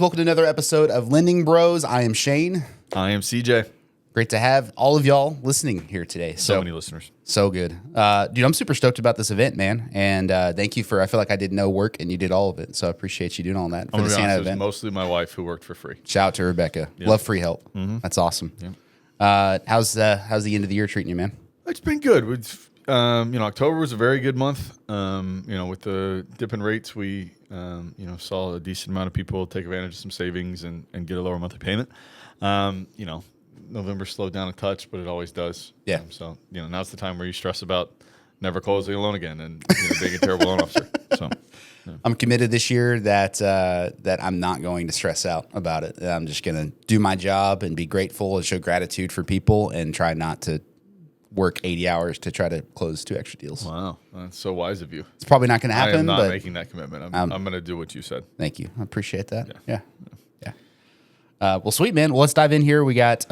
Welcome to another episode of Lending Bros. I am Shane. I am CJ. Great to have all of y'all listening here today. So many listeners. So good. Dude, I'm super stoked about this event, man. And thank you for, I feel like I did no work and you did all of it. So I appreciate you doing all that for the Santa event. It was mostly my wife who worked for free. Shout out to Rebecca. Yep. Love free help. Mm-hmm. That's awesome. Yep. How's the end of the year treating you, man? It's been good. October was a very good month. With the dip in rates, we saw a decent amount of people take advantage of some savings and get a lower monthly payment. November slowed down a touch, but it always does. Yeah. Now's the time where you stress about never closing a loan again and being a terrible loan officer. So yeah. I'm committed this year that I'm not going to stress out about it. I'm just going to do my job and be grateful and show gratitude for people and try not to work 80 hours to try to close 2 extra deals. Wow. That's so wise of you. It's probably not going to happen. I am not but making that commitment. I'm going to do what you said. Thank you. I appreciate that. Yeah. Well, sweet, man. Well, let's dive in here. We got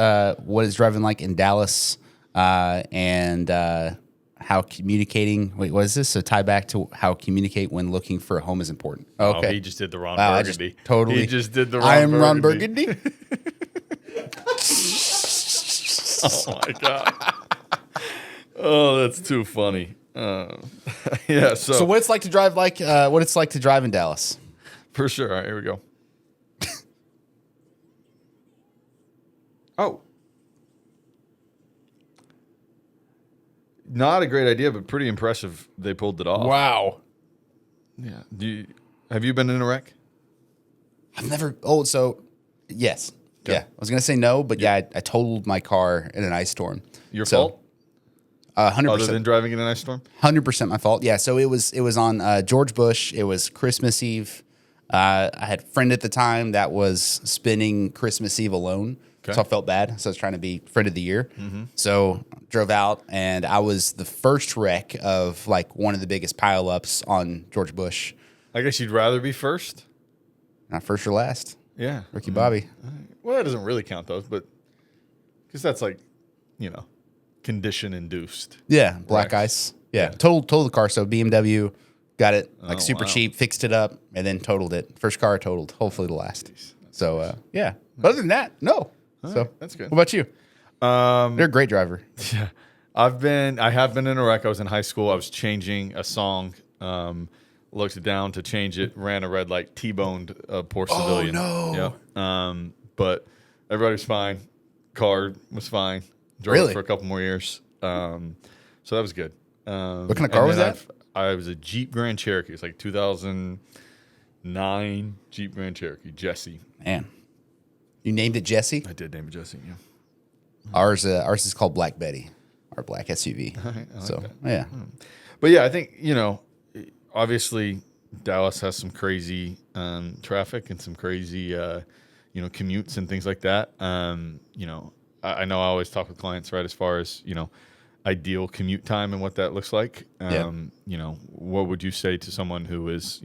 what is driving like in Dallas and how communicating. Wait, what is this? So tie back to how communicate when looking for a home is important. Okay. Oh, he just did the Ron Burgundy. He just did the Ron I am Burgundy. Ron Burgundy. Oh, my God. Oh, that's too funny. Yeah. So what it's like to drive in Dallas? For sure. All right, here we go. Oh. Not a great idea, but pretty impressive they pulled it off. Wow. Yeah. Have you been in a wreck? I've never. Oh, so yes. Okay. Yeah. I was gonna say no, but I totaled my car in an ice storm. Your fault? 100%. Other than driving in an ice storm? 100% my fault. Yeah. So it was on George Bush. It was Christmas Eve. I had a friend at the time that was spending Christmas Eve alone. Okay. So I felt bad. So I was trying to be friend of the year. Mm-hmm. So drove out, and I was the first wreck of like one of the biggest pileups on George Bush. I guess you'd rather be first? Not first or last. Yeah. Ricky Bobby. Well, that doesn't really count, though, but because that's like, condition induced. Yeah. Black ice. Yeah. Totaled the car. So BMW got it like super wow. cheap, fixed it up, and then totaled it. First car I totaled. Hopefully the last. So, yeah. But other than that, no. So that's good. What about you? You're a great driver. Yeah, I have been in a wreck. I was in high school. I was changing a song. Looked down to change it. Ran a red light. T-boned a poor civilian. Oh no. Yeah. But everybody was fine. Car was fine. Drove Really? it for a couple more years. So that was good. What kind of car was that? I was a Jeep Grand Cherokee. It's like 2009 Jeep Grand Cherokee. Jesse. Man. You named it Jesse? I did name it Jesse. Yeah. Ours is called Black Betty, our black SUV. I like so that. yeah. But yeah, I think obviously Dallas has some crazy traffic and some crazy commutes and things like that. I know I always talk with clients right as far as ideal commute time and what that looks like. What would you say to someone who is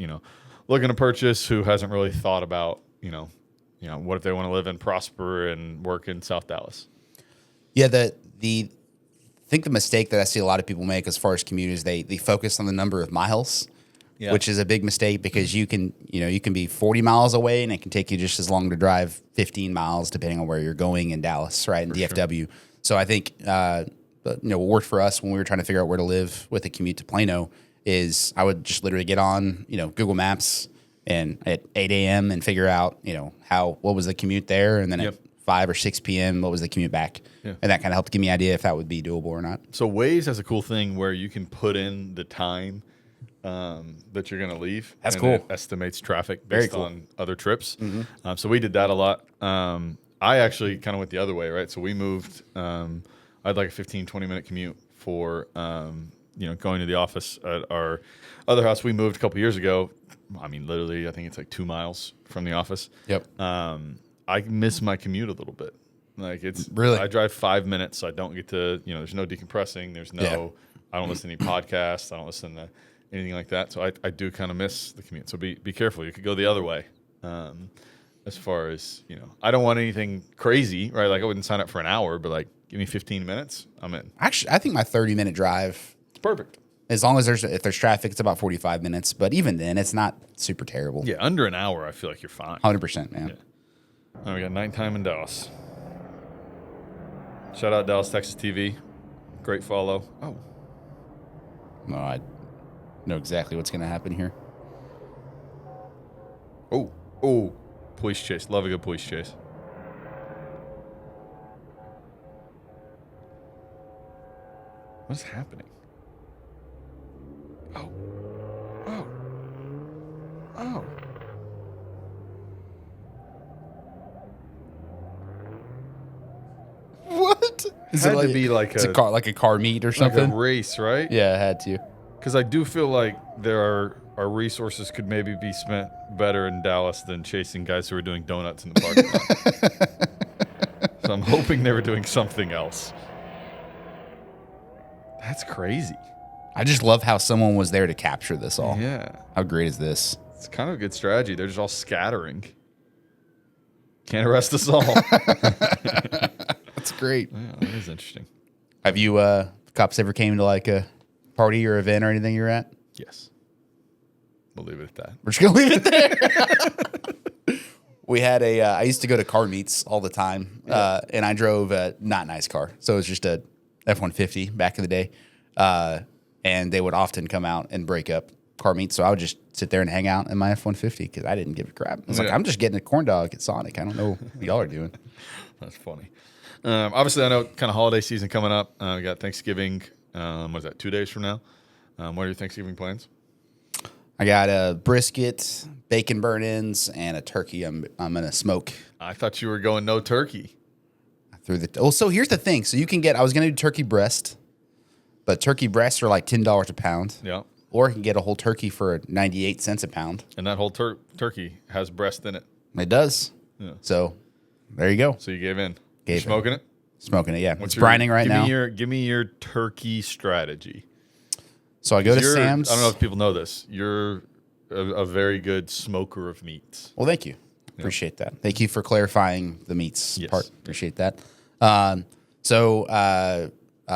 looking to purchase, who hasn't really thought about what if they want to live and prosper and work in South Dallas? Yeah, I think the mistake that I see a lot of people make as far as commute is they focus on the number of miles, which is a big mistake because you can be 40 miles away and it can take you just as long to drive 15 miles depending on where you're going in Dallas, right, in DFW. Sure. So I think what worked for us when we were trying to figure out where to live with a commute to Plano is I would just literally get on Google Maps and at 8 a.m. and figure out what was the commute there, and then at 5 or 6 p.m. what was the commute back, and that kind of helped give me an idea if that would be doable or not. So Waze has a cool thing where you can put in the time that you're going to leave. That's and cool. It estimates traffic based on other trips. Mm-hmm. So we did that a lot. I actually kind of went the other way, right? So we moved. I had like a 15, 20-minute commute for going to the office at our other house. We moved a couple years ago. I mean, literally, I think it's like 2 miles from the office. Yep. I miss my commute a little bit. Like it's really, I drive 5 minutes, so I don't get to, there's no decompressing. There's no, I don't listen to any podcasts. I don't listen to anything like that. So I do kind of miss the commute. So be careful. You could go the other way. As far as, I don't want anything crazy, right? Like I wouldn't sign up for an hour, but like give me 15 minutes, I'm in. Actually, I think my 30-minute drive It's perfect. As long as if there's traffic, it's about 45 minutes. But even then, it's not super terrible. Yeah, under an hour, I feel like you're fine. 100%, man. Yeah. All right, we got nighttime in Dallas. Shout out Dallas, Texas TV. Great follow. Oh. No, I know exactly what's going to happen here. Oh. Police chase. Love a good police chase. What's happening? Oh. What? Is Had it like, to be like a car meet or something? like a race, right? Yeah, it had to. Because I do feel like our resources could maybe be spent better in Dallas than chasing guys who are doing donuts in the parking lot. So I'm hoping they were doing something else. That's crazy. I just love how someone was there to capture this all. Yeah. How great is this? It's kind of a good strategy. They're just all scattering. Can't arrest us all. That's great. Yeah, that is interesting. Have you cops ever came to like a party or event or anything you're at? Yes. We'll leave it at that. We're just gonna leave it there. We had I used to go to car meets all the time, and I drove a not nice car, so it was just a F-150 back in the day, and they would often come out and break up car meets. So I would just sit there and hang out in my F-150 because I didn't give a crap. I was like, I'm just getting a corn dog at Sonic. I don't know what y'all are doing. That's funny. Obviously, I know kind of holiday season coming up. We got Thanksgiving. What is that, 2 days from now? What are your Thanksgiving plans? I got a brisket, bacon burn-ins, and a turkey I'm gonna smoke. I thought you were going no turkey. So here's the thing. So you can I was gonna do turkey breast, but turkey breasts are like $10 a pound. Yeah. Or you can get a whole turkey for 98 cents a pound. And that whole turkey has breast in it. It does. Yeah. So there you go. So you gave in. Gave You're smoking it? Smoking it, yeah. It's brining right now. Give me your turkey strategy. So I go to Sam's. I don't know if people know this. You're a very good smoker of meats. Well, thank you. Appreciate that. Thank you for clarifying the meats part. Appreciate that.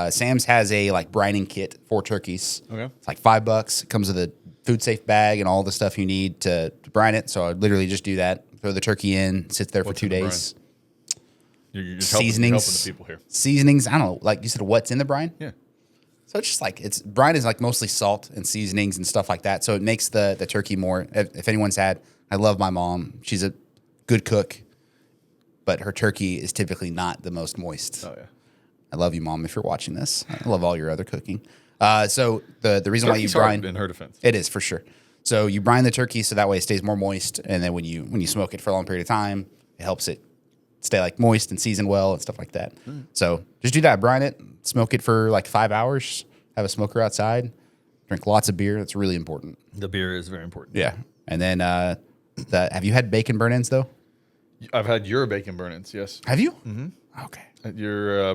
Sam's has a like brining kit for turkeys. Okay. It's like $5. It comes with a food safe bag and all the stuff you need to brine it. So I literally just do that. Throw the turkey in, sits there for 2 days. You're Seasonings, helping the people here. Seasonings. I don't know. Like you said, what's in the brine? Yeah. So it's just like brine is like mostly salt and seasonings and stuff like that. So it makes the turkey more. If anyone's I love my mom. She's a good cook, but her turkey is typically not the most moist. Oh yeah. I love you, Mom, if you're watching this. I love all your other cooking. So the reason why you brine in her defense, it is for sure. So you brine the turkey so that way it stays more moist, and then when you smoke it for a long period of time, it helps it stay like moist and seasoned well and stuff like that. So just do that, brine it, smoke it for like 5 hours, have a smoker outside, drink lots of beer. That's really important. the beer is very important. Yeah. And then have you had bacon burn-ins though? I've had your bacon burn-ins, yes. Have you? Mm-hmm. Okay. At your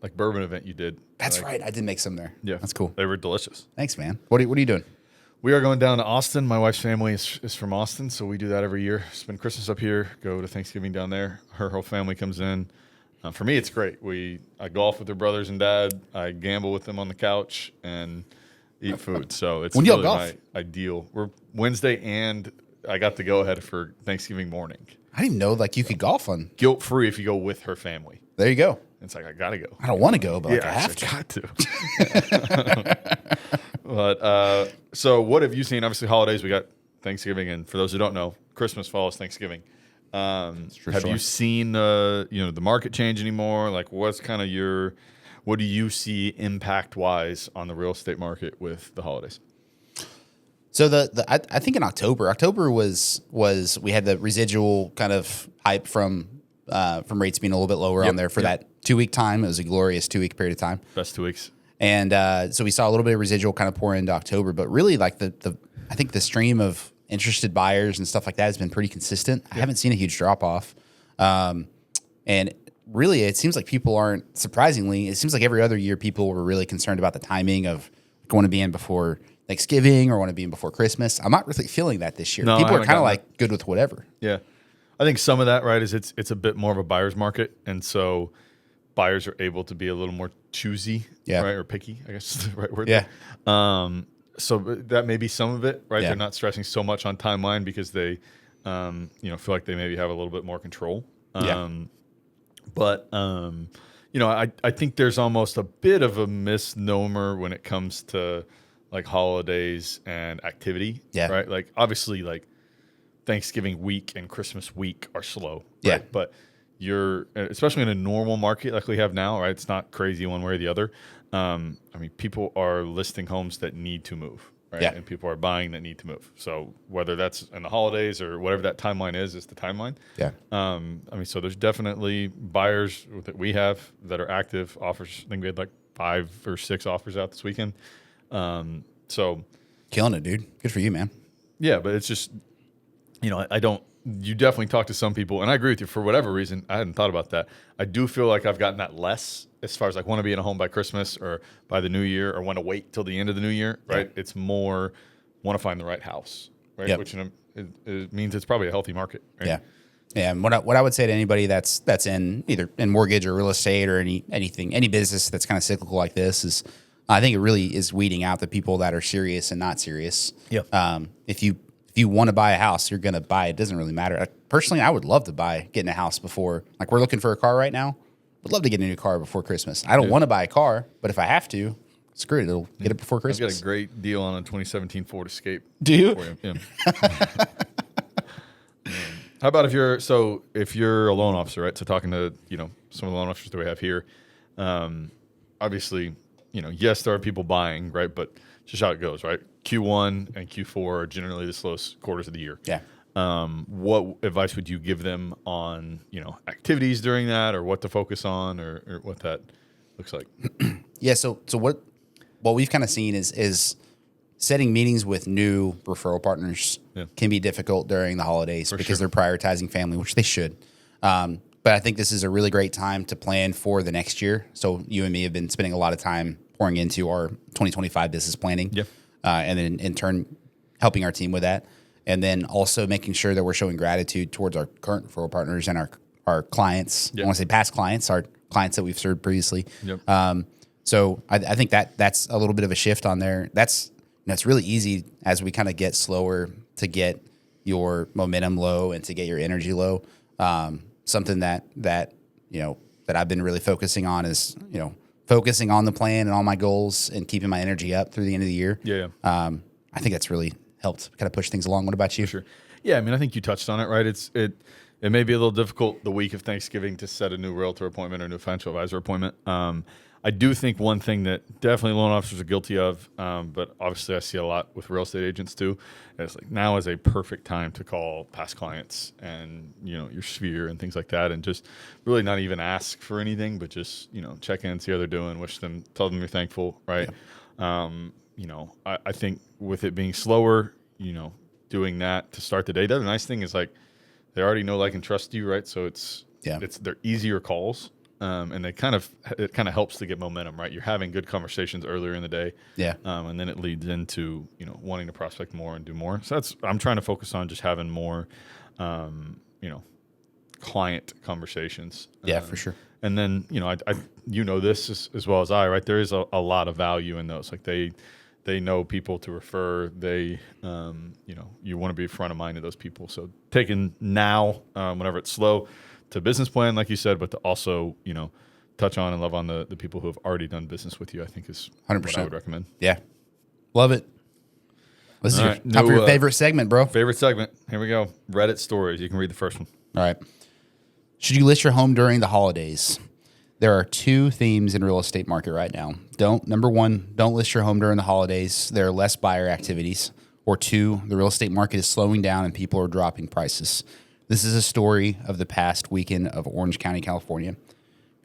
like bourbon event you did. That's right. I did make some there. Yeah. That's cool. They were delicious. Thanks, man. What are you doing? We are going down to Austin. My wife's family is from Austin, so we do that every year. Spend Christmas up here, go to Thanksgiving down there. Her whole family comes in. For me, it's great. I golf with their brothers and dad. I gamble with them on the couch and eat food. So it's when do y'all really golf? my ideal. We're Wednesday, and I got the go-ahead for Thanksgiving morning. I didn't know like you could golf on. Guilt-free if you go with her family. There you go. It's like, I got to go. I don't want to go, but like, I have to. got to. But so what have you seen? Obviously, holidays, we got Thanksgiving, and for those who don't know, Christmas follows Thanksgiving. Have you seen the market change anymore? Like, what do you see impact wise on the real estate market with the holidays? So I think in October was we had the residual kind of hype from rates being a little bit lower on there for that 2 week time. It was a glorious 2 week period of time. Best 2 weeks. And so we saw a little bit of residual kind of pour into October, but really like I think the stream of interested buyers and stuff like that has been pretty consistent. I haven't seen a huge drop off. And really it seems like people aren't, surprisingly, it seems like every other year people were really concerned about the timing of going to be in before Thanksgiving or want to be in before Christmas. I'm not really feeling that this year. No, people are kind of like good with whatever. Yeah. I think some of that, right, is it's a bit more of a buyer's market. And so buyers are able to be a little more choosy, Yeah. right, or picky, I guess is the right word. Yeah. So that may be some of it, right? Yeah. They're not stressing so much on timeline because they, feel like they maybe have a little bit more control. Yeah. But I think there's almost a bit of a misnomer when it comes to like holidays and activity, Yeah. right? Like obviously, like Thanksgiving week and Christmas week are slow, Yeah. right? But you're, especially in a normal market like we have now, right? It's not crazy one way or the other. People are listing homes that need to move, right? Yeah. And people are buying that need to move. So whether that's in the holidays or whatever that timeline is the timeline. Yeah. So there's definitely buyers that we have that are active offers. I think we had like 5 or 6 offers out this weekend. So Killing it, dude. Good for you, man. yeah, but it's just, I don't, you definitely talk to some people, and I agree with you for whatever reason. I hadn't thought about that. I do feel like I've gotten that less as far as like want to be in a home by Christmas or by the new year or want to wait till the end of the new year, right? Yeah. It's more want to find the right house, right? Yep. Which it means it's probably a healthy market, right? Yeah. Yeah. And what I would say to anybody that's in either in mortgage or real estate or any business that's kind of cyclical like this is, I think it really is weeding out the people that are serious and not serious. Yep. If you want to buy a house, you're going to buy it. It doesn't really matter. Personally, I would love to get in a house before, like we're looking for a car right now. Would love to get a new car before Christmas. I don't want to buy a car, but if I have to, screw it. It'll get it before I've Christmas. got a great deal on a 2017 Ford Escape. Do you? For you. Yeah. How about if you're a loan officer, right? So talking to, some of the loan officers that we have here, obviously, yes, there are people buying, right? But just how it goes, right? Q1 and Q4 are generally the slowest quarters of the year. Yeah. What advice would you give them on, activities during that or what to focus on or what that looks like? Yeah. So what we've kind of seen is setting meetings with new referral partners can be difficult during the holidays because they're prioritizing family, which they should. But I think this is a really great time to plan for the next year. So you and me have been spending a lot of time pouring into our 2025 business planning. Yep. And then in turn, helping our team with that. And then also making sure that we're showing gratitude towards our current referral partners and our clients. Yep. I want to say past clients, our clients that we've served previously. Yep. So I think that's a little bit of a shift on there. That's really easy as we kind of get slower to get your momentum low and to get your energy low. Something that I've been really focusing on is, focusing on the plan and all my goals and keeping my energy up through the end of the year. Yeah. I think that's really helped kind of push things along. What about you? Sure. Yeah. I think you touched on it, right? It may be a little difficult the week of Thanksgiving to set a new realtor appointment or new financial advisor appointment. I do think one thing that definitely loan officers are guilty of, but obviously I see a lot with real estate agents too, is like now is a perfect time to call past clients and, your sphere and things like that. And just really not even ask for anything, but just, check in, see how they're doing, wish them, tell them you're thankful. Right. Yeah. I think with it being slower, doing that to start the day, the other nice thing is like, they already know, like, and trust you. Right. So they're easier calls. And it kind of helps to get momentum, right? You're having good conversations earlier in the day, and then it leads into wanting to prospect more and do more. So I'm trying to focus on just having more, client conversations. For sure. And then I this as well as I, right? There is a lot of value in those. Like they know people to refer. They you want to be front of mind of those people. So taking now, whenever it's slow, to business plan, like you said, but to also, touch on and love on the people who have already done business with you, I think is 100%. What I would recommend. Yeah. Love it. This is your top of your favorite segment, bro. Favorite segment. Here we go. Reddit stories. You can read the first one. All right. Should you list your home during the holidays? There are 2 themes in real estate market right now. Number 1, don't list your home during the holidays. There are less buyer activities. Or 2, the real estate market is slowing down and people are dropping prices. This is a story of the past weekend of Orange County, California.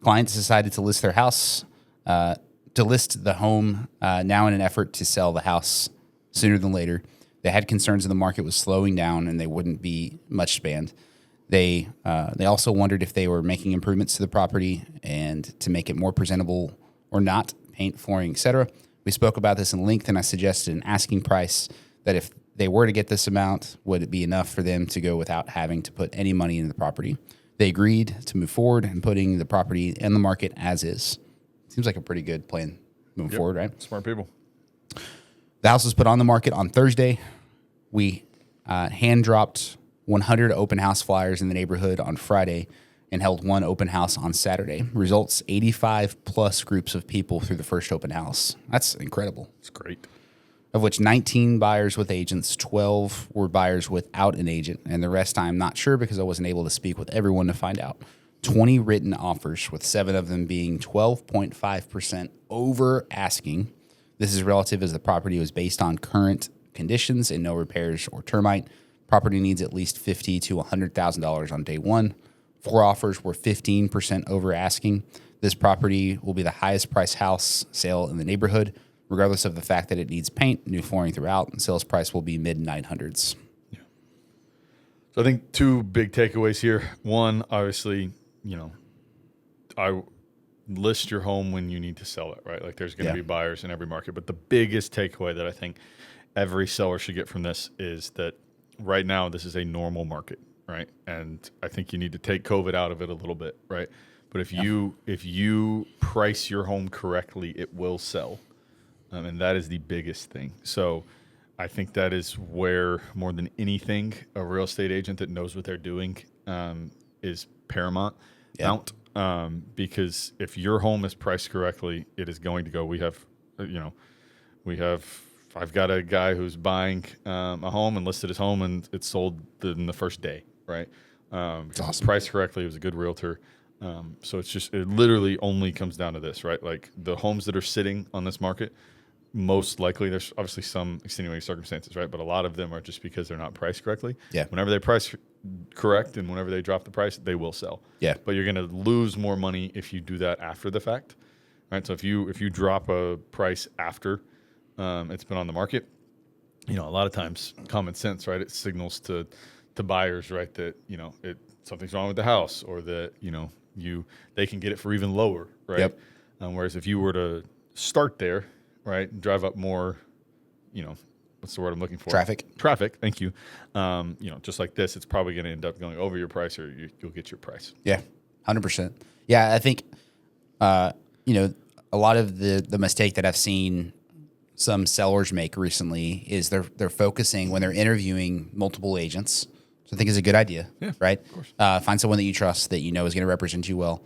Clients decided to list their house, to list the home now in an effort to sell the house sooner than later. They had concerns that the market was slowing down and they wouldn't be much spanned. They also wondered if they were making improvements to the property and to make it more presentable or not, paint, flooring, etc. We spoke about this in length, and I suggested an asking price that if they were to get this amount, would it be enough for them to go without having to put any money into the property? They agreed to move forward and putting the property in the market as is. Seems like a pretty good plan moving forward, right? Smart people. The house was put on the market on Thursday. We hand dropped 100 open house flyers in the neighborhood on Friday and held one open house on Saturday. Results 85 plus groups of people through the first open house. That's incredible. It's great. Of which 19 buyers with agents, 12 were buyers without an agent, and the rest I'm not sure because I wasn't able to speak with everyone to find out. 20 written offers, with 7 of them being 12.5% over asking. This is relative as the property was based on current conditions and no repairs or termite. Property needs at least $50,000 to $100,000 on day one. 4 offers were 15% over asking. This property will be the highest priced house sale in the neighborhood, regardless of the fact that it needs paint, new flooring throughout, and sales price will be mid-900s. Yeah. So I think 2 big takeaways here. One, obviously, I list your home when you need to sell it, right? Like there's going to be buyers in every market. But the biggest takeaway that I think every seller should get from this is that right now this is a normal market, right? And I think you need to take COVID out of it a little bit, right? But if you price your home correctly, it will sell. And that is the biggest thing. So I think that is where, more than anything, a real estate agent that knows what they're doing is paramount. Because if your home is priced correctly, it is going to go. I've got a guy who's buying a home and listed his home, and it's sold in the first day, right? It's awesome. Priced correctly. It was a good realtor. So it literally only comes down to this, right? Like the homes that are sitting on this market, most likely there's obviously some extenuating circumstances, right? But a lot of them are just because they're not priced correctly. Yeah. Whenever they price correct and whenever they drop the price, they will sell. Yeah. But you're going to lose more money if you do that after the fact, right? So if you drop a price after it's been on the market, a lot of times common sense, right? It signals to buyers, right, that something's wrong with the house, or that they can get it for even lower, right? Yep. Whereas if you were to start there, right, and drive up more, what's the word I'm looking for? Traffic. Thank you. Just like this, it's probably going to end up going over your price, or you'll get your price. Yeah, 100%. Yeah, I think a lot of the mistake that I've seen some sellers make recently is they're focusing when they're interviewing multiple agents. So I think it's a good idea, right? Of course. Find someone that you trust that is going to represent you well.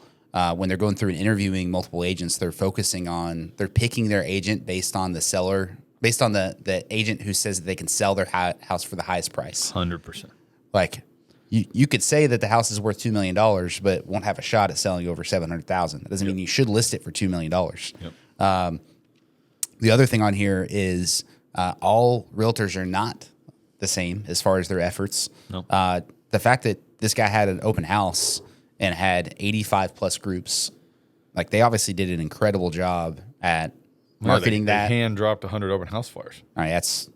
When they're going through and interviewing multiple agents, they're picking their agent based on the seller, based on the agent who says that they can sell their house for the highest price. 100%. Like you could say that the house is worth $2 million, but won't have a shot at selling over $700,000. That doesn't mean you should list it for $2 million. Yep. The other thing on here is all realtors are not the same as far as their efforts. No. The fact that this guy had an open house and had 85 plus groups, like they obviously did an incredible job at marketing that. They hand dropped 100 open house flyers. All right, that's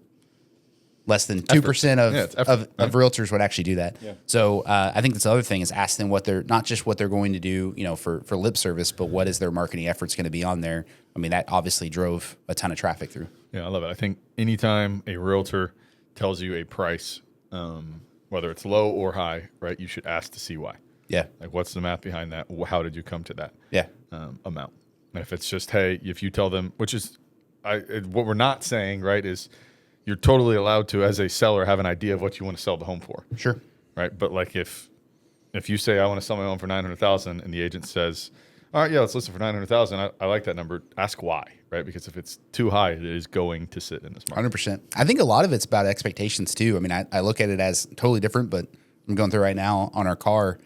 less than 2% of realtors would actually do that. Yeah. So I think that's the other thing is ask them not just what they're going to do, for lip service, but what is their marketing efforts going to be on there. I mean, that obviously drove a ton of traffic through. Yeah, I love it. I think anytime a realtor tells you a price, whether it's low or high, right, you should ask to see why. Yeah. Like, what's the math behind that? How did you come to that amount? And if it's just, hey, if you tell them, which is what we're not saying, right, is you're totally allowed to, as a seller, have an idea of what you want to sell the home for. Sure. Right. But like if you say, I want to sell my home for $900,000 and the agent says, all right, yeah, let's list it for $900,000. I like that number. Ask why, right? Because if it's too high, it is going to sit in this market. 100%. I think a lot of it's about expectations too. I mean, I look at it as totally different, but I'm going through right now on our car.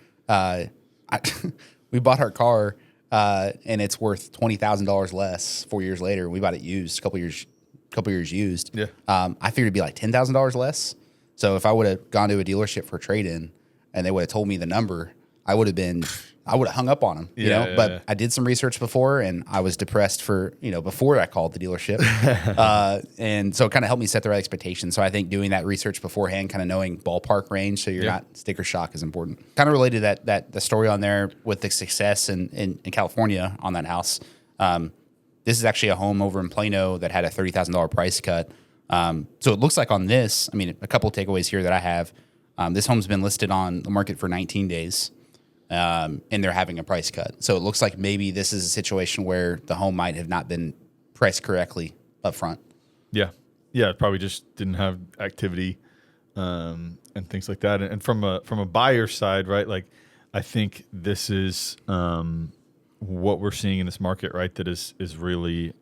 We bought our car and it's worth $20,000 less 4 years later. We bought it used, a couple years used. Yeah. I figured it'd be like $10,000 less. So if I would have gone to a dealership for a trade-in and they would have told me the number, I would have hung up on them, but I did some research before and I was depressed before I called the dealership. And so it kind of helped me set the right expectations. So I think doing that research beforehand, kind of knowing ballpark range, so you're not sticker shock, is important. Kind of related to that the story on there with the success in California on that house. This is actually a home over in Plano that had a $30,000 price cut. So it looks like on this, I mean, a couple of takeaways here that I have. This home's been listed on the market for 19 days. and they're having a price cut. So it looks like maybe this is a situation where the home might have not been priced correctly up front. Yeah. Yeah. It probably just didn't have activity and things like that. And from a buyer side, right? Like, I think this is what we're seeing in this market, right? That is really,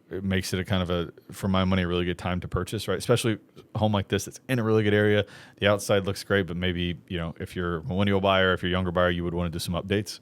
it makes it a kind of a, for my money, a really good time to purchase, right? Especially a home like this that's in a really good area. The outside looks great, but maybe, if you're a millennial buyer, if you're a younger buyer, you would want to do some updates.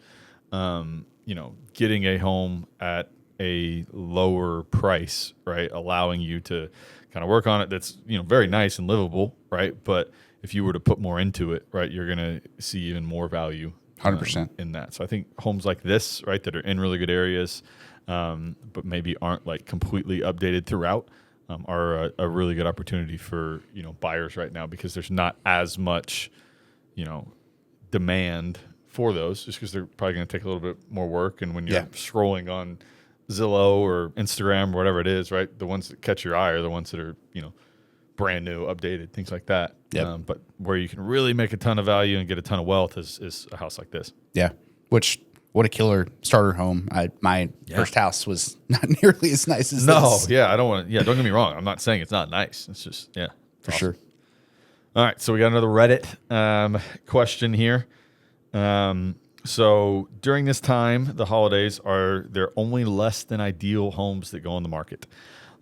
Getting a home at a lower price, right? Allowing you to kind of work on it. That's, very nice and livable, right? But if you were to put more into it, right, you're going to see even more value 100% in that. So I think homes like this, right, that are in really good areas, but maybe aren't like completely updated throughout, are a really good opportunity for, buyers right now, because there's not as much, demand for those, just because they're probably going to take a little bit more work. And when you're scrolling on Zillow or Instagram or whatever it is, right, the ones that catch your eye are the ones that are, brand new, updated, things like that. Yep. But where you can really make a ton of value and get a ton of wealth is a house like this. Yeah. What a killer starter home. My first house was not nearly as nice as this. Yeah, I don't want to. Yeah, don't get me wrong. I'm not saying it's not nice. It's just, for sure. All right, so we got another Reddit question here. So during this time, the holidays, are there only less than ideal homes that go on the market?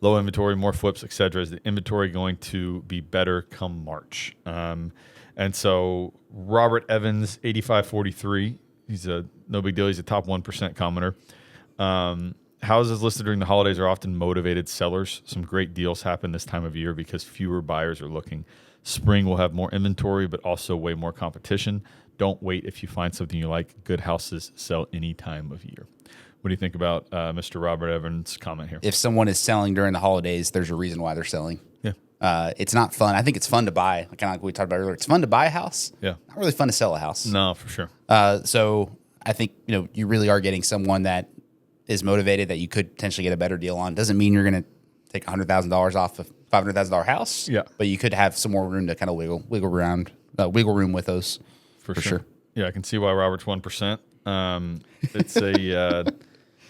Low inventory, more flips, etc. Is the inventory going to be better come March? And so Robert Evans, 8543, he's no big deal. He's a top 1% commenter. Houses listed during the holidays are often motivated sellers. Some great deals happen this time of year because fewer buyers are looking. Spring will have more inventory, but also way more competition. Don't wait if you find something you like. Good houses sell any time of year. What do you think about Mr. Robert Evans' comment here? If someone is selling during the holidays, there's a reason why they're selling. Yeah. It's not fun. I think it's fun to buy, kind of like we talked about earlier. It's fun to buy a house. Yeah. Not really fun to sell a house. No, for sure. So I think, you really are getting someone that is motivated that you could potentially get a better deal on. Doesn't mean you're going to take $100,000 off a $500,000 house. Yeah. But you could have some more room to kind of wiggle room with those. For sure. Yeah, I can see why Robert's 1%. It's a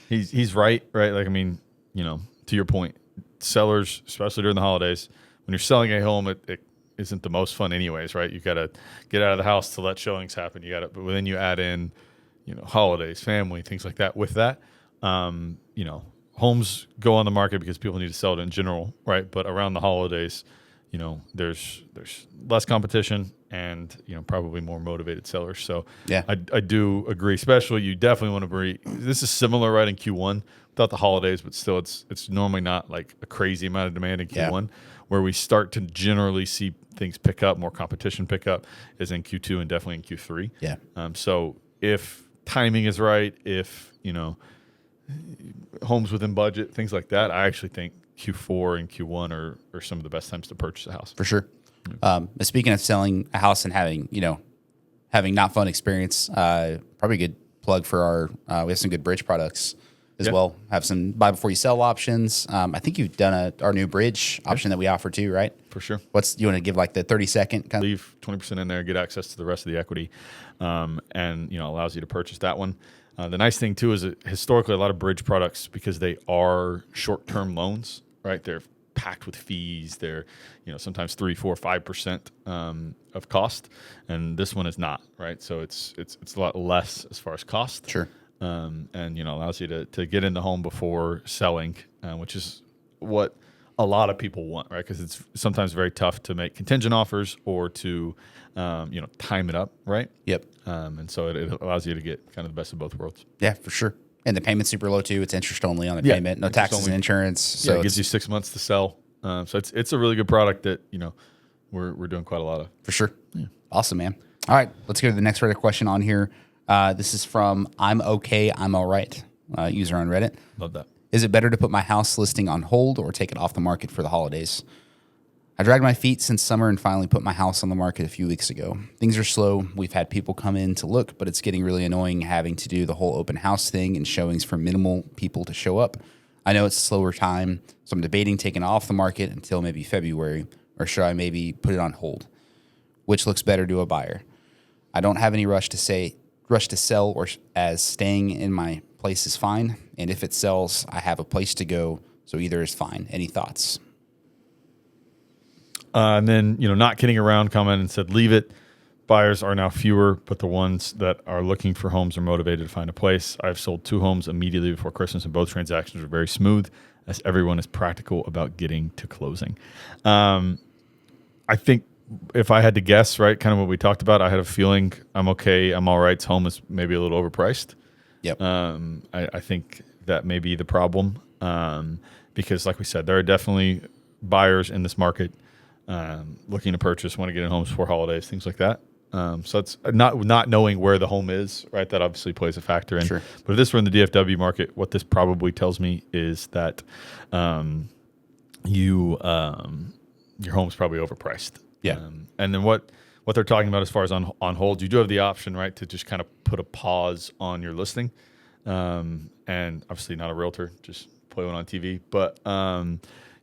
he's right. Like, I mean, to your point, sellers, especially during the holidays, when you're selling a home, it isn't the most fun anyways, right? You got to get out of the house to let showings happen. But then you add in, holidays, family, things like that. With that, homes go on the market because people need to sell it in general, right? But around the holidays, there's less competition and, probably more motivated sellers. So yeah, I do agree, especially you definitely want to be, this is similar right in Q1 without the holidays, but still it's normally not like a crazy amount of demand in Q1 where we start to generally see things pick up, more competition pick up is in Q2 and definitely in Q3. Yeah. So if timing is right, if, homes within budget, things like that, I actually think Q4 and Q1 are some of the best times to purchase a house. For sure. Speaking of selling a house and having not fun experience, probably a good plug for our, we have some good bridge products as well. Have some buy before you sell options. I think you've done our new bridge option that we offer too, right? For sure. You want to give like the 30-second kind of? Leave 20% in there, get access to the rest of the equity, and, allows you to purchase that one. The nice thing too is that historically a lot of bridge products, because they are short-term loans, right? They're packed with fees. They're, sometimes 3%, 4%, 5% of cost, and this one is not, right? So it's a lot less as far as cost. Sure. And allows you to get in the home before selling, which is what a lot of people want, right? Because it's sometimes very tough to make contingent offers or to time it up, right? Yep. And so it allows you to get kind of the best of both worlds. Yeah, for sure. And the payment's super low too. It's interest only on the payment, no taxes and insurance. So it gives you 6 months to sell. So it's a really good product that we're doing quite a lot of. For sure. Yeah. Awesome, man. All right, let's go to the next Reddit question on here. This is from I'm okay, I'm all right, user on Reddit. Love that. Is it better to put my house listing on hold or take it off the market for the holidays? I dragged my feet since summer and finally put my house on the market a few weeks ago. Things are slow. We've had people come in to look, but it's getting really annoying having to do the whole open house thing and showings for minimal people to show up. I know it's a slower time, so I'm debating taking it off the market until maybe February, or should I maybe put it on hold? Which looks better to a buyer? I don't have any rush to sell, or as staying in my place is fine. And if it sells, I have a place to go. So either is fine. Any thoughts? And then, not kidding around, comment and said, leave it. Buyers are now fewer, but the ones that are looking for homes are motivated to find a place. I've sold 2 homes immediately before Christmas, and both transactions were very smooth, as everyone is practical about getting to closing. I think if I had to guess, right, kind of what we talked about, I had a feeling I'm okay, I'm all right. Home is maybe a little overpriced. Yep. I think that may be the problem, because, like we said, there are definitely buyers in this market looking to purchase, want to get in homes for holidays, things like that. So it's not knowing where the home is, right? That obviously plays a factor in. Sure. But if this were in the DFW market, what this probably tells me is that your home's probably overpriced. Yeah. And then what they're talking about as far as on hold, you do have the option, right, to just kind of put a pause on your listing. And obviously not a realtor, just play one on TV. But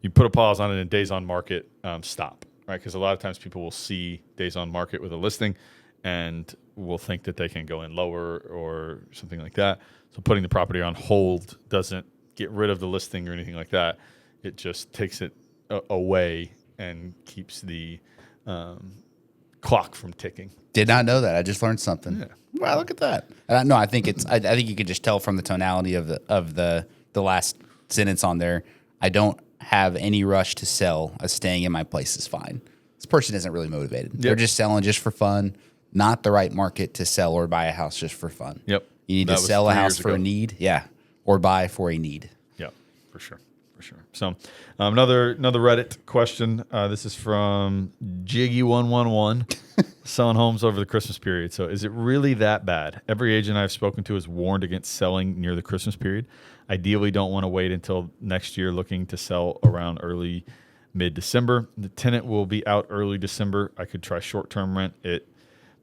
you put a pause on it, and days on market stop, right? Because a lot of times people will see days on market with a listing and will think that they can go in lower or something like that. So putting the property on hold doesn't get rid of the listing or anything like that. It just takes it away and keeps the clock from ticking. Did not know that. I just learned something. Yeah. Wow, look at that. No, I think I think you could just tell from the tonality of the last sentence on there. I don't have any rush to sell. Staying in my place is fine. This person isn't really motivated. Yep. They're just selling just for fun. Not the right market to sell or buy a house just for fun. Yep. You need to sell a house for a need. Yeah. Or buy for a need. Yeah, for sure. So another Reddit question. This is from Jiggy111. Selling homes over the Christmas period. So is it really that bad? Every agent I've spoken to has warned against selling near the Christmas period. Ideally, don't want to wait until next year, looking to sell around early mid-December. The tenant will be out early December. I could try short-term rent it,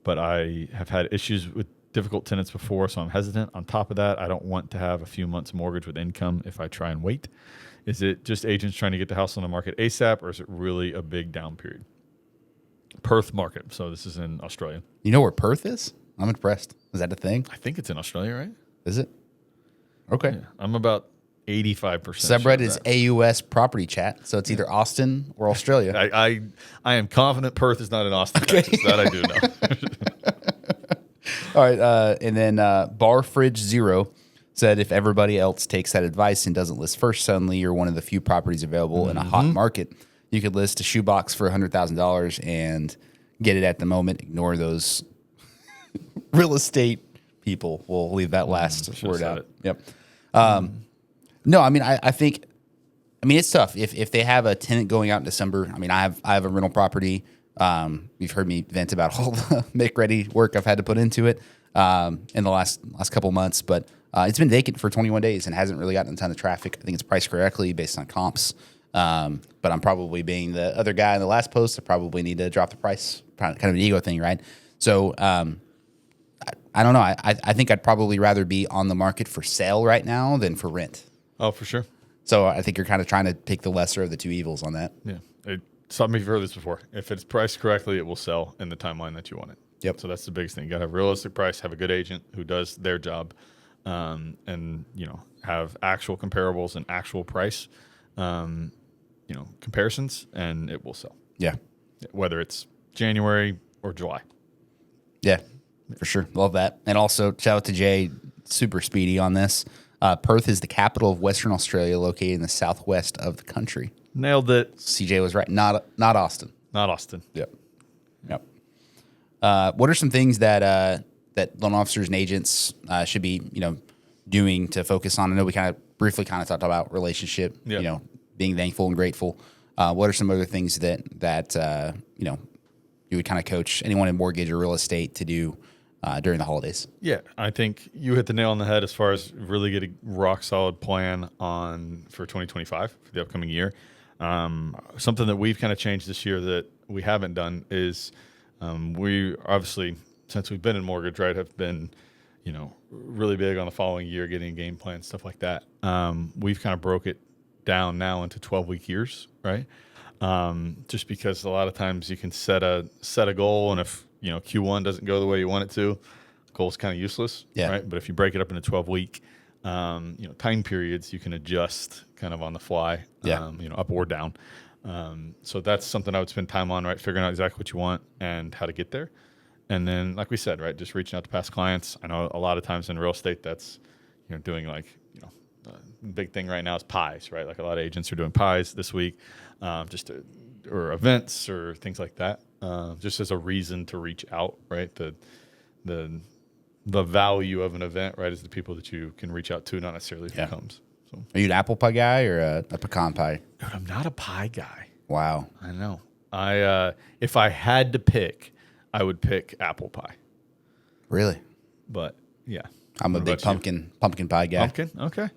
but I have had issues with difficult tenants before, so I'm hesitant. On top of that, I don't want to have a few months mortgage with income if I try and wait. Is it just agents trying to get the house on the market ASAP, or is it really a big down period? Perth market. So this is in Australia. You know where Perth is? I'm impressed. Is that a thing? I think it's in Australia, right? Is it? Okay. Yeah, I'm about 85%. Subreddit is AUS property chat, so it's either Austin or Australia. I am confident Perth is not in Austin, Texas. That I do know. All right, and then Barfridge Zero said, if everybody else takes that advice and doesn't list first, suddenly you're one of the few properties available in a hot market. You could list a shoebox for $100,000 and get it at the moment. Ignore those real estate people. We'll leave that last word out. Yep. No, I mean, I think, it's tough. If they have a tenant going out in December, I have a rental property. You've heard me vent about all the make-ready work I've had to put into it in the last couple months, but it's been vacant for 21 days and hasn't really gotten a ton of traffic. I think it's priced correctly based on comps. But I'm probably being the other guy in the last post. I probably need to drop the price, kind of an ego thing, right? So I don't know. I think I'd probably rather be on the market for sale right now than for rent. Oh, for sure. So I think you're kind of trying to pick the lesser of the two evils on that. Yeah. Some of you have heard this before. If it's priced correctly, it will sell in the timeline that you want it. Yep. So that's the biggest thing. You got to have a realistic price, have a good agent who does their job, and have actual comparables and actual price. Comparisons, and it will sell. Yeah. Whether it's January or July. Yeah, for sure. Love that. And also, shout out to Jay, super speedy on this. Perth is the capital of Western Australia, located in the southwest of the country. Nailed it. CJ was right. Not Austin. Not Austin. Yep. What are some things that loan officers and agents should be, doing to focus on? I know we kind of briefly talked about relationship, being thankful and grateful. What are some other things that you would kind of coach anyone in mortgage or real estate to do during the holidays? Yeah, I think you hit the nail on the head as far as really get a rock solid plan for 2025 for the upcoming year. Something that we've kind of changed this year that we haven't done is we obviously, since we've been in mortgage, right, have been really big on the following year, getting a game plan, stuff like that. We've kind of broke it down now into 12-week years, right? Just because a lot of times you can set a goal, and if Q1 doesn't go the way you want it to, goal's kind of useless, Yeah. right? But if you break it up into 12-week, time periods, you can adjust kind of on the fly, up or down. So that's something I would spend time on, right? Figuring out exactly what you want and how to get there. And then, like we said, right, just reaching out to past clients. I know a lot of times in real estate, that's, doing big thing right now is pies, right? Like a lot of agents are doing pies this week, or events or things like that, just as a reason to reach out, right? The value of an event, right, is the people that you can reach out to, not necessarily who comes. So, are you an apple pie guy or a pecan pie? dude, I'm not a pie guy. Wow. I know. If I had to pick, I would pick apple pie. Really? But yeah, I'm a big pumpkin pie guy. Pumpkin, okay.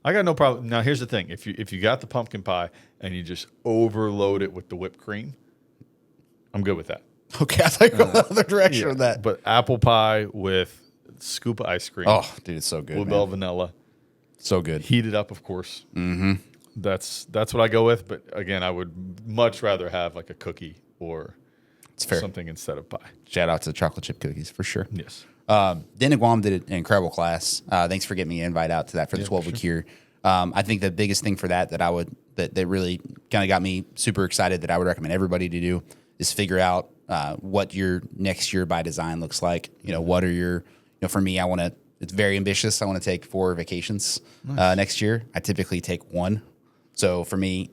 I got no problem. Now here's the thing: if you got the pumpkin pie and you just overload it with the whipped cream, I'm good with that. Okay, I thought you were going the other direction with that. But apple pie with scoop of ice cream. Oh, dude, it's so good. Bluebell vanilla. So good. Heated up, of course. Mm-hmm. That's what I go with. But again, I would much rather have like a cookie or something instead of pie. Shout out to the chocolate chip cookies for sure. Yes. Dan and Guam did an incredible class. Thanks for getting me an invite out to that for the 12-week year. I think the biggest thing for that really kind of got me super excited that I would recommend everybody to do is figure out what your next year by design looks like. What are your, for me, it's very ambitious. I want to take 4 vacations next year. I typically take 1. So for me,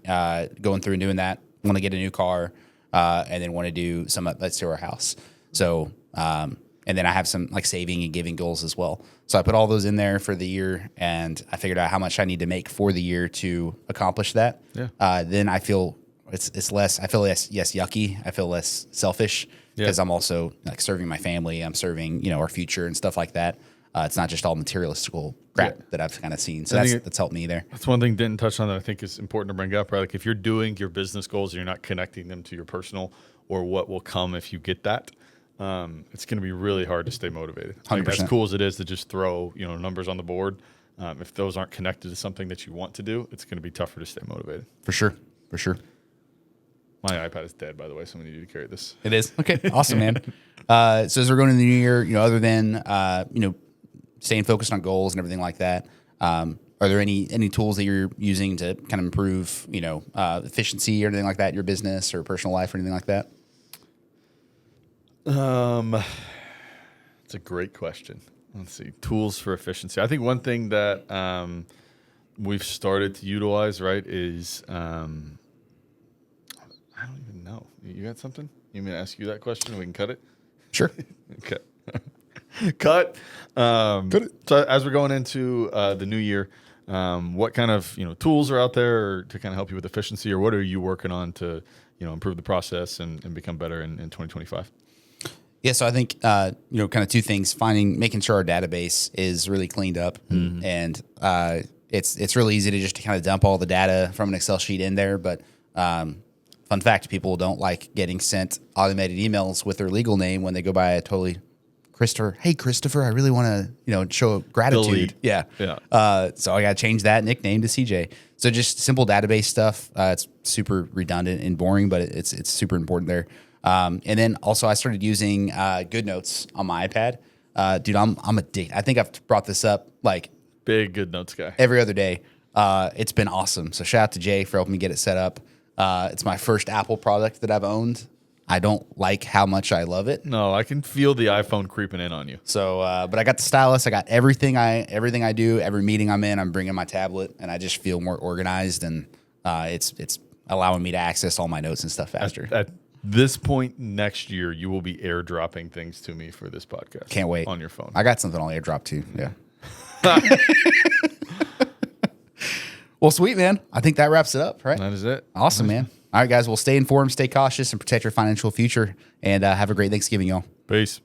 going through and doing that, I want to get a new car and then want to do some let's to our house. So, and then I have some like saving and giving goals as well. So I put all those in there for the year, and I figured out how much I need to make for the year to accomplish that. Yeah. Then I feel it's less. I feel less yucky. I feel less selfish because I'm also like serving my family. I'm serving our future and stuff like that. It's not just all materialistical crap that I've kind of seen. So that's helped me there. That's one thing didn't touch on that I think is important to bring up, right? Like if you're doing your business goals and you're not connecting them to your personal or what will come if you get that, it's going to be really hard to stay motivated. Like, as cool as it is to just throw numbers on the board, if those aren't connected to something that you want to do, it's going to be tougher to stay motivated. For sure. My iPad is dead, by the way, so I'm going to need to carry this. It is? Okay, awesome, man. So as we're going into the new year, other than staying focused on goals and everything like that, are there any tools that you're using to kind of improve efficiency or anything like that in your business or personal life or anything like that? It's a great question. Let's see. Tools for efficiency. I think one thing that we've started to utilize, right, is I don't even know. You got something? You want me to ask you that question? We can cut it? Sure. Okay. Cut. Cut it. So as we're going into the new year, what kind of tools are out there to kind of help you with efficiency, or what are you working on to improve the process and become better in 2025? Yeah, so I think kind of 2 things: making sure our database is really cleaned up, and it's really easy to just kind of dump all the data from an Excel sheet in there. But fun fact: people don't like getting sent automated emails with their legal name when they go by a totally Christopher. Hey, Christopher, I really want to show gratitude. Yeah. So I got to change that nickname to CJ. So just simple database stuff. It's super redundant and boring, but it's super important there. And then also I started using Good Notes on my iPad. Dude, I'm addicted. I think I've brought this up like big Good Notes guy every other day. It's been awesome. So shout out to Jay for helping me get it set up. It's my first Apple product that I've owned. I don't like how much I love it. No, I can feel the iPhone creeping in on you. So, but I got the stylus. I got everything I do. Every meeting I'm in, I'm bringing my tablet, and I just feel more organized, and it's allowing me to access all my notes and stuff faster. At this point next year, you will be airdropping things to me for this podcast. Can't wait. On your phone. I got something on airdrop too. Yeah. Well, sweet, man. I think that wraps it up, right? That is it. Awesome, man. All right, guys. Well, stay informed, stay cautious, and protect your financial future. And have a great Thanksgiving, y'all. Peace.